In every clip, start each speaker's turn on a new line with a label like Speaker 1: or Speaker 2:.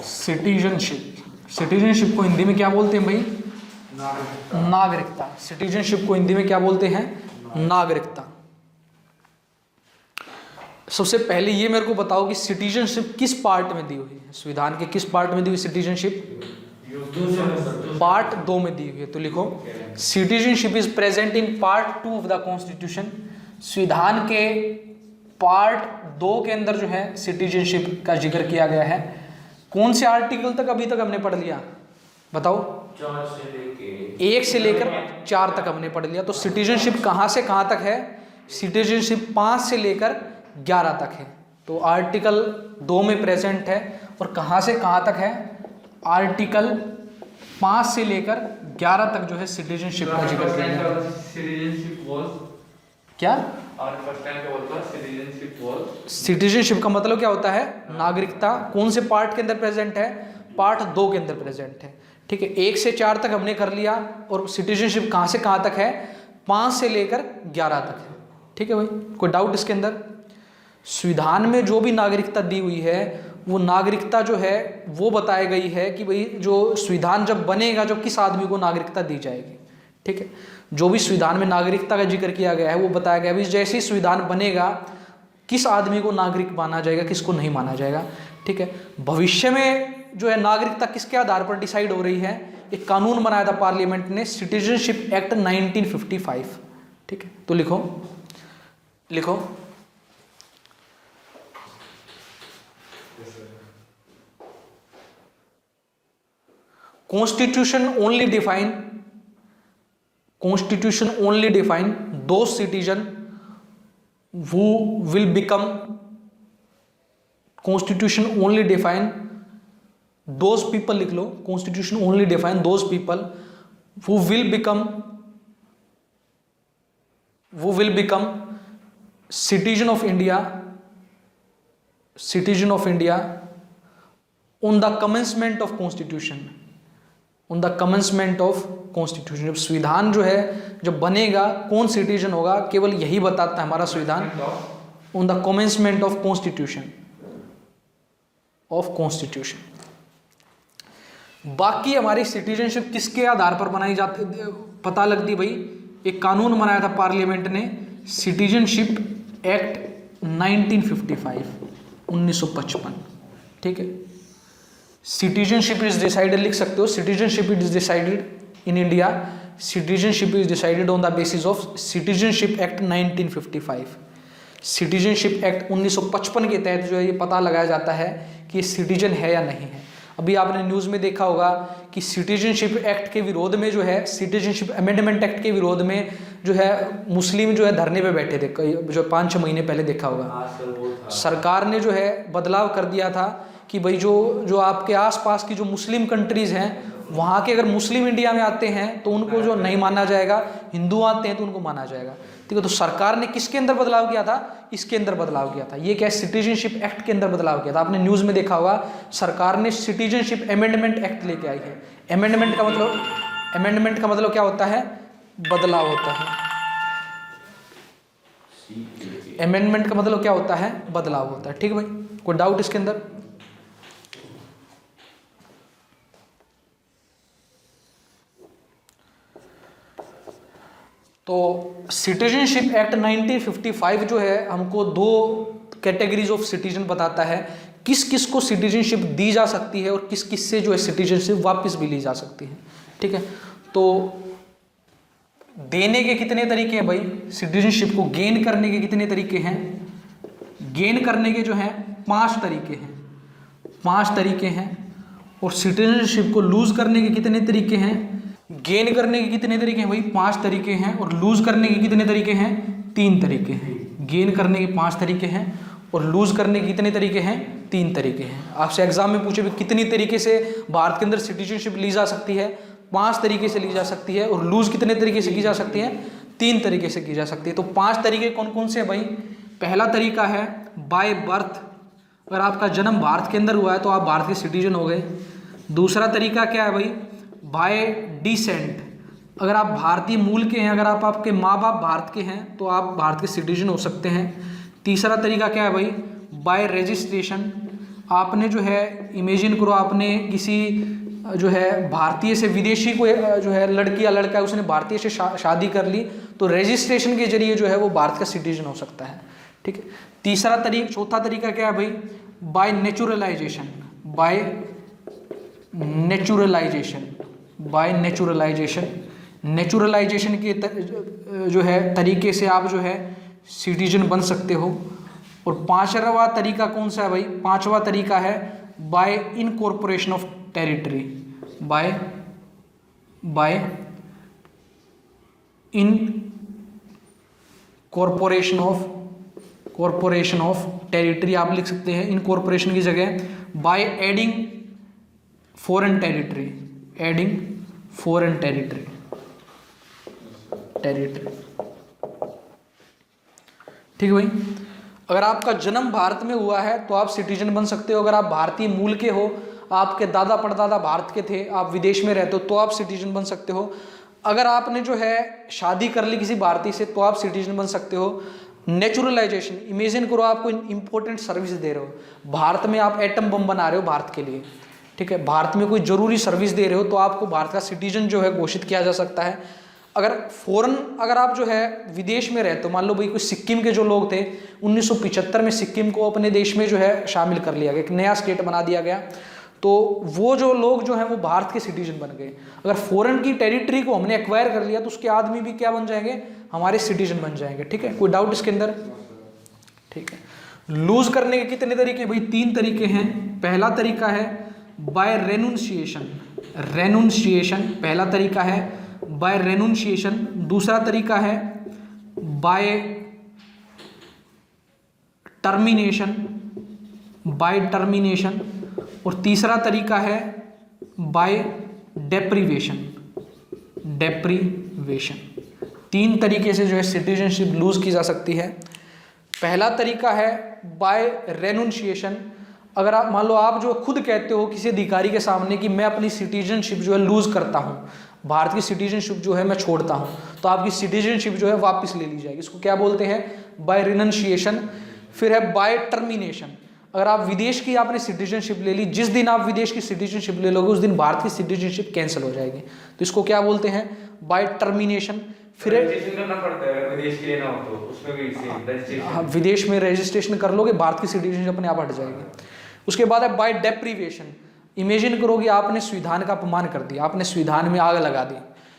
Speaker 1: Citizenship, citizenship को हिंदी में क्या बोलते हैं भाई? नागरिकता। सिटीजनशिप को हिंदी में क्या बोलते हैं? नागरिकता। सबसे पहले ये मेरे को बताओ कि सिटीजनशिप किस पार्ट में दी हुई है? संविधान के किस पार्ट में दी हुई सिटीजनशिप? पार्ट 2 में दी हुई है। तो लिखो citizenship is present in part 2 of the constitution. संविधान के पार्ट 2 के अंदर जो है सिटीजनशिप का जिक्र किया गया है। कौन से आर्टिकल तक अभी तक हमने पढ़ लिया बताओ? 1 से लेकर 4 तक हमने पढ़ लिया। तो सिटीजनशिप कहाँ से कहाँ तक है? सिटीजनशिप 5 से लेकर 11 तक है। तो आर्टिकल 2 में प्रेजेंट है। और कहाँ से कहाँ तक है? आर्टिकल 5 से लेकर 11 तक जो है सिटीजनशिप का जिक्र किया गया है। क्या सिटीजनशिप का मतलब क्या होता है? नागरिकता। कौन से पार्ट के अंदर प्रेजेंट है? पार्ट 2 के अंदर प्रेजेंट है। ठीक है, 1 से 4 तक हमने कर लिया। और सिटीजनशिप कहाँ से कहाँ तक है? 5 से लेकर 11 तक है। ठीक है भाई, कोई डाउट इसके अंदर? संविधान में जो भी नागरिकता दी हुई है वो नागरिकता जो है वो बताई गई है कि भाई जो संविधान जब बनेगा जो किस आदमी को नागरिकता दी जाएगी। ठीक है, जो भी संविधान में नागरिकता का जिक्र किया गया है वो बताया गया है जैसे ही संविधान बनेगा किस आदमी को नागरिक माना जाएगा, किसको नहीं माना जाएगा। ठीक है, भविष्य में जो है नागरिकता किसके आधार पर डिसाइड हो रही है? एक कानून बनाया था पार्लियामेंट ने, सिटीजनशिप एक्ट 1955। ठीक है, तो लिखो लिखो Constitution only define those citizen who will become, Constitution only define those people, लिख लो, Constitution only define those people who will become citizen of India on the commencement of Constitution। On the commencement of constitution. जब संविधान जो है जब बनेगा कौन citizen होगा, केवल यही बताता है हमारा संविधान। On the commencement of constitution. बाकी हमारी सिटीजनशिप किसके आधार पर बनाई जाती पता लगती भाई? एक कानून बनाया था पार्लियामेंट ने, सिटीजनशिप एक्ट 1955। ठीक है, सिटीजनशिप इज डिसाइडेड, लिख सकते हो, citizenship is decided in India, citizenship is decided on the basis of citizenship act 1955। Citizenship act 1955 के तहत जो है ये पता लगाया जाता है कि ये सिटीजन है या नहीं है। अभी आपने न्यूज़ में देखा होगा कि सिटीजनशिप एक्ट के विरोध में जो है, सिटीजनशिप अमेंडमेंट एक्ट के विरोध में जो है मुस्लिम जो है धरने पे बैठे थे, जो 5-6 महीने पहले देखा होगा। सरकार ने जो है बदलाव कर दिया था कि भाई जो आपके आसपास की जो मुस्लिम कंट्रीज़ हैं वहाँ के अगर मुस्लिम इंडिया में आते हैं तो उनको जो नहीं माना जाएगा, हिंदू आते हैं तो उनको माना जाएगा। ठीक है, तो सरकार ने किसके अंदर बदलाव किया था? इसके अंदर बदलाव किया था। ये क्या है? सिटीजनशिप एक्ट के अंदर बदलाव किया था। आपने न्यूज़ में देखा होगा सरकार ने सिटीजनशिप अमेंडमेंट एक्ट लेके आई है। अमेंडमेंट का मतलब क्या होता है? बदलाव होता है। अमेंडमेंट का मतलब क्या होता है? बदलाव होता है। ठीक है भाई, कोई डाउट इसके अंदर? तो सिटीजनशिप एक्ट 1955 जो है हमको 2 कैटेगरीज ऑफ सिटीजन बताता है, किस किस को सिटीजनशिप दी जा सकती है और किस किस से जो है सिटीजनशिप वापस भी ली जा सकती है। ठीक है, तो देने के कितने तरीके हैं भाई? सिटीजनशिप को गेन करने के कितने तरीके हैं? गेन करने के जो हैं 5 तरीके हैं। और सिटीजनशिप को लूज करने के कितने तरीके हैं? गेन करने के कितने तरीके हैं भाई? 5 तरीके हैं। और लूज करने के कितने तरीके हैं? 3 तरीके हैं। गेन करने के 5 तरीके हैं और लूज करने के कितने तरीके हैं? 3 तरीके हैं। आपसे एग्जाम में पूछे भी कितनी तरीके से भारत के अंदर सिटीजनशिप ली जा सकती है? 5 तरीके से ली जा सकती है। और लूज कितने तरीके से की जा सकती है? 3 तरीके से की जा सकती है। तो 5 तरीके कौन कौन से हैं भाई? पहला तरीका है बाय बर्थ, अगर आपका जन्म भारत के अंदर हुआ है तो आप भारत के सिटीजन हो गए। दूसरा तरीका क्या है भाई? बाय डिसेंट, अगर आप भारतीय मूल के हैं, अगर आपके माँ बाप भारत के हैं तो आप भारत के सिटीजन हो सकते हैं। तीसरा तरीका क्या है भाई? बाय रजिस्ट्रेशन, आपने जो है इमेजिन करो, आपने किसी जो है भारतीय से विदेशी को जो है लड़की या लड़का है उसने भारतीय से शादी कर ली, तो रजिस्ट्रेशन के जरिए जो है वो भारत का सिटीजन हो सकता है। ठीक है। चौथा तरीका क्या है भाई? Bye naturalisation. नेचुरलाइजेशन के जो है तरीके से आप जो है सिटीजन बन सकते हो। और पांचवा तरीका कौन सा है भाई? पांचवा तरीका है bye incorporation of territory. Bye incorporation of territory आप लिख सकते हैं, इनकॉर्पोरेशन की जगह बाय एडिंग फॉरेन टेरिटरी। ठीक है भाई। अगर आपका जन्म भारत में हुआ है तो आप सिटीजन बन सकते हो। अगर आप भारतीय मूल के हो, आपके दादा परदादा भारत के थे, आप विदेश में रहते हो, तो आप सिटीजन बन सकते हो। अगर आपने जो है शादी कर ली किसी भारतीय से तो आप सिटीजन बन सकते हो। नेचुरलाइजेशन, इमेजिन करो आपको इंपॉर्टेंट सर्विस दे रहे हो, भारत में आप एटम बम बना रहे हो भारत के लिए, ठीक है, भारत में कोई जरूरी सर्विस दे रहे हो, तो आपको भारत का सिटीजन जो है घोषित किया जा सकता है। अगर आप जो है विदेश में रहते हो, मान लो भाई कोई सिक्किम के जो लोग थे, 1975 में सिक्किम को अपने देश में जो है शामिल कर लिया गया, एक नया स्टेट बना दिया गया, तो वो जो लोग जो हैं वो भारत के सिटीजन बन गए। अगर फॉरेन की टेरिटरी को हमने एक्वायर कर लिया तो उसके आदमी भी क्या बन जाएंगे? हमारे सिटीजन बन जाएंगे। ठीक है, कोई डाउट इसके अंदर? ठीक है। लूज करने के कितने तरीके भाई? 3 तरीके हैं। पहला तरीका है बाय रेनुंसिएशन। पहला तरीका है बाय रेनुंसिएशन। दूसरा तरीका है बाय टर्मिनेशन। और तीसरा तरीका है बाय डेप्रीवेशन। 3 तरीके से जो है सिटीजनशिप लूज की जा सकती है। पहला तरीका है बाय रेनुंसिएशन। अगर आप मान लो आप जो खुद कहते हो किसी अधिकारी के सामने कि मैं अपनी सिटीजनशिप जो है लूज करता हूं, भारत की सिटीजनशिप जो है मैं छोड़ता हूं, तो आपकी सिटीजनशिप जो है वापस ले ली जाएगी। इसको क्या बोलते हैं? बाय रिनंशिएशन। फिर है बाय टर्मिनेशन। अगर आप विदेश की आपने सिटीजनशिप ले ली, जिस दिन आप विदेश की सिटीजनशिप ले लोगे उस दिन भारत की सिटीजनशिप कैंसिल हो जाएगी, तो इसको क्या बोलते हैं? By termination. फिर
Speaker 2: करना पड़ता है, अगर विदेश के लेना हो तो उसमें भी
Speaker 1: हाँ, विदेश में रजिस्ट्रेशन कर लोगे, भारत की सिटीजनशिप अपने आप हट जाएगी। उसके बाद है बाय डेप्रीवेशन। इमेजिन करो कि आपने संविधान का अपमान कर दिया, आपने संविधान में आग लगा दी,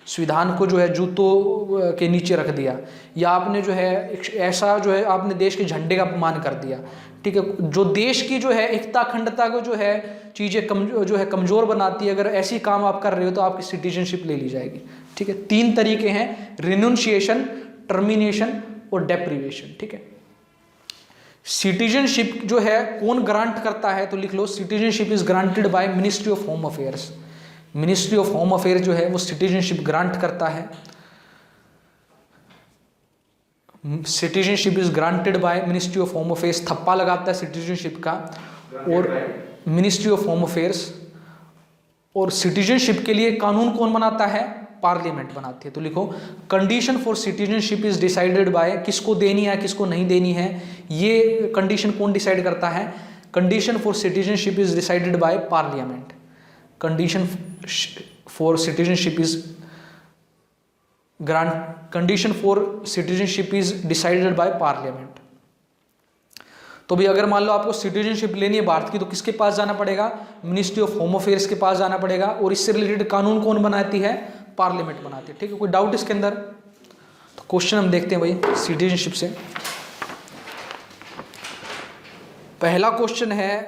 Speaker 1: संविधान को जो है जूतों के नीचे रख दिया, या आपने जो है ऐसा जो है आपने देश के झंडे का अपमान कर दिया। ठीक है, जो देश की जो है एकता अखंडता को जो है चीज़ें कमज़ोर बनाती है, अगर ऐसी काम आप कर रहे हो तो आपकी सिटीजनशिप ले ली जाएगी। ठीक है, 3 तरीके हैं, रिनुंसिएशन, टर्मिनेशन और डेप्रीवेशन। ठीक है। सिटीजनशिप जो है कौन ग्रांट करता है? तो लिख लो, citizenship is granted by ministry of home affairs. Ministry of home affair जो है वो सिटीजनशिप ग्रांट करता है। Citizenship is granted by ministry of home affairs, थप्पा लगाता है सिटीजनशिप का, और मिनिस्ट्री ऑफ होम अफेयर्स। और सिटीजनशिप के लिए कानून कौन बनाता है? पार्लियामेंट बनाती है। तो लिखो, condition for citizenship is decided by, किसको देनी है किसको नहीं देनी है, ये कंडीशन कौन डिसाइड करता है? Condition for citizenship is decided by parliament. Condition for citizenship is decided by parliament. तो भी अगर मान लो आपको सिटीजनशिप लेनी है भारत की, तो किसके पास जाना पड़ेगा? मिनिस्ट्री ऑफ होम अफेयर्स के पास जाना पड़ेगा। और इससे रिलेटेड कानून कौन बनाती है? पार्लियामेंट बनाती है। ठीक है, कोई डाउट इसके अंदर? तो क्वेश्चन हम देखते हैं भाई सिटीजनशिप से। पहला क्वेश्चन है,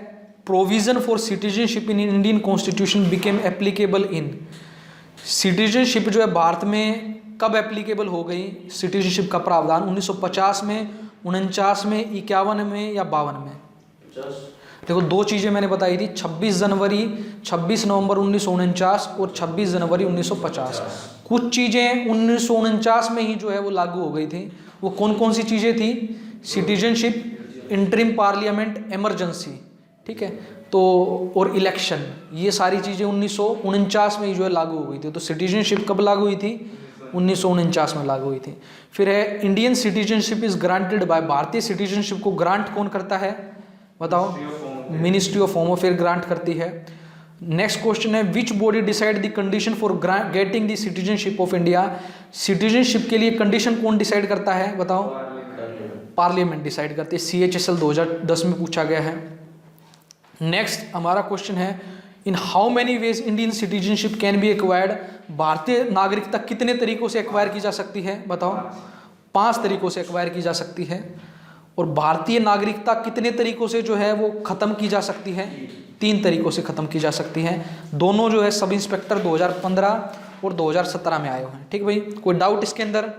Speaker 1: provision for citizenship in Indian constitution became applicable in. Citizenship जो है भारत में कब एप्लीकेबल हो गई? सिटीजनशिप का प्रावधान 1950 में, 49 में, 51 में या 52 में? देखो, 2 चीज़ें मैंने बताई थी, 26 नवंबर 1949 और 26 जनवरी 1950। कुछ चीज़ें 1949 में ही जो है वो लागू हो गई थी। वो कौन कौन सी चीज़ें थी? सिटीजनशिप, इंटरिम पार्लियामेंट, इमरजेंसी, ठीक है, तो और इलेक्शन, ये सारी चीज़ें 1949 में ही जो है लागू हो गई थी। तो सिटीजनशिप कब लागू हुई थी? 1949 में लागू हुई थी। फिर है Indian citizenship is granted bye, भारतीय सिटीजनशिप को ग्रांट कौन करता है? बताओ। Ministry of home affair grant करती है। नेक्स्ट क्वेश्चन है which body decide the condition for getting the citizenship of India. Citizenship के लिए कंडीशन कौन डिसाइड करता है बताओ? पार्लियामेंट डिसाइड करती है। CHSL 2010 में पूछा गया है। नेक्स्ट हमारा क्वेश्चन है in how many ways Indian citizenship can be acquired. भारतीय नागरिकता कितने तरीकों से एक्वायर की जा सकती है बताओ? 5 तरीकों से एक्वायर की जा सकती है। और भारतीय नागरिकता कितने तरीकों से जो है वो ख़त्म की जा सकती है? 3 तरीकों से ख़त्म की जा सकती है। दोनों जो है सब इंस्पेक्टर 2015 और 2017 में आए हुए हैं। ठीक भाई, कोई डाउट इसके अंदर?